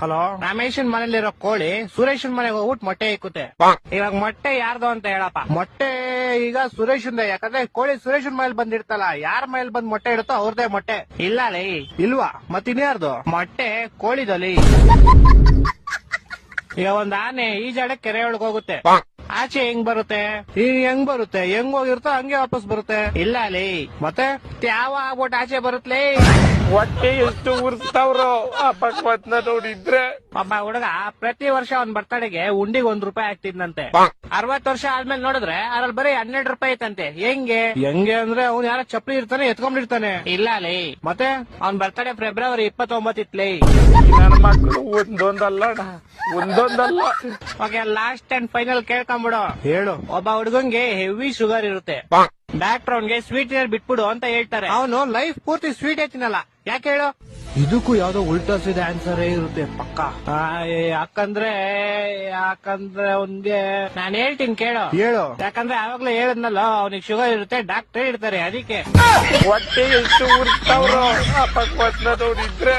Hello, ರಮೇಶನ್ ಮನೇಲಿರೋ ಕೋಳಿ ಸುರೇಶನ್ ಮನೆಗೆ ಹೋಗ್ಬಿಟ್ಟು ಮೊಟ್ಟೆ ಇಕ್ಕುತ್ತೆ. ಇವಾಗ ಮೊಟ್ಟೆ ಯಾರ್ದು ಅಂತ ಹೇಳಪ್ಪ. ಮೊಟ್ಟೆ ಈಗ ಸುರೇಶನ್ದೆ, ಯಾಕಂದ್ರೆ ಕೋಳಿ ಸುರೇಶನ್ ಮನೇಲಿ ಬಂದಿರ್ತಲ್ಲ, ಯಾರ ಮನೇಲಿ ಬಂದ್ ಮೊಟ್ಟೆ ಇಡುತ್ತೋ ಅವ್ರದೇ ಮೊಟ್ಟೆ. ಇಲ್ಲ ಲೇ. ಇಲ್ವಾ? ಮತ್ತಿನ್ಯಾರ್ದು? ಮೊಟ್ಟೆ ಕೋಳಿದಲ್ಲಿ. ಈಗ ಒಂದ್ ಆನೆ ಈಜಾಡ ಕೆರೆ ಒಳಗ್ ಹೋಗುತ್ತೆ, ಆಚೆ ಹೆಂಗ್ ಬರುತ್ತೆ? ಈಗ ಹೆಂಗ್ ಬರುತ್ತೆ? ಹೆಂಗ್ ಹೋಗಿರುತ್ತೋ ಹಂಗೆ ವಾಪಸ್ ಬರುತ್ತೆ. ಇಲ್ಲ ಲೇ. ಮತ್ತೆ ಯಾವ ಆಗ್ಬಿಟ್ಟು ಆಚೆ ಬರುತ್ತಲೇ? ಹೊಟ್ಟೆ ಎಷ್ಟು ಉರ್ಸ್ತಾವ್ರೋ ಆ ಭಗವತ್ನ ನೋಡಿದ್ರೆ. ಒಬ್ಬ ಹುಡುಗ ಪ್ರತಿ ವರ್ಷ ಅವ್ನ್ ಬರ್ತಡೆಗೆ ಉಂಡಿಗೆ ₹1 ಹಾಕ್ತಿದ್ನಂತೆ. 60 ವರ್ಷ ಆದ್ಮೇಲೆ ನೋಡಿದ್ರೆ ಅದ್ರಲ್ಲಿ ಬರೀ ₹12 ಐತಂತೆ. ಹೆಂಗೆ ಅಂದ್ರೆ ಅವ್ನು ಯಾರ ಚಪ್ಪಲಿ ಇರ್ತಾನೆ ಎತ್ಕೊಂಡಿರ್ತಾನೆ. ಇಲ್ಲ ಲೇ. ಮತ್ತೆ ಅವ್ನ್ ಬರ್ತಡೆ ಫೆಬ್ರವರಿ 29 ಇತ್ಲೇ. ನನ್ನ ಮಕ್ಕಳು ಒಂದೊಂದಲ್ಲ ಓಕೆ, ಲಾಸ್ಟ್ ಅಂಡ್ ಫೈನಲ್ ಕೇಳ್ಕೊಂಬಿಡು. ಹೇಳು. ಒಬ್ಬ ಹುಡುಗಂಗೆ ಹೆವಿ ಶುಗರ್ ಇರುತ್ತೆ, ಡಾಕ್ಟರ್ ಅವ್ನ್ಗೆ ಸ್ವೀಟ್ ಬಿಟ್ಬಿಡು ಅಂತ ಹೇಳ್ತಾರೆ. ಅವನು ಲೈಫ್ ಪೂರ್ತಿ ಸ್ವೀಟ್ ತಿನ್ನಲ್ಲ. ಯಾಕೆ ಹೇಳು? ಇದಕ್ಕೂ ಯಾವ್ದೋ ಉಲ್ಟಾ ಸೀದಾ ಆನ್ಸರ್ ಇರುತ್ತೆ ಪಕ್ಕ. ಯಾಕಂದ್ರೆ ಅವ್ನ್ಗೆ ನಾನ್ ಹೇಳ್ತೀನಿ ಕೇಳು. ಹೇಳು. ಯಾಕಂದ್ರೆ ಆವಾಗ್ಲೇ ಹೇಳದ್ನಲ್ಲ, ಅವ್ನಿಗೆ ಶುಗರ್ ಇರುತ್ತೆ, ಡಾಕ್ಟರ್ ಇರ್ತಾರೆ, ಅದಕ್ಕೆ. ಹೊಟ್ಟೆ ಎಷ್ಟು ಉರ್ಸ್ತಾವ್ರೋ ಆ ಭಗವತ್ನ ನೋಡಿದ್ರೆ.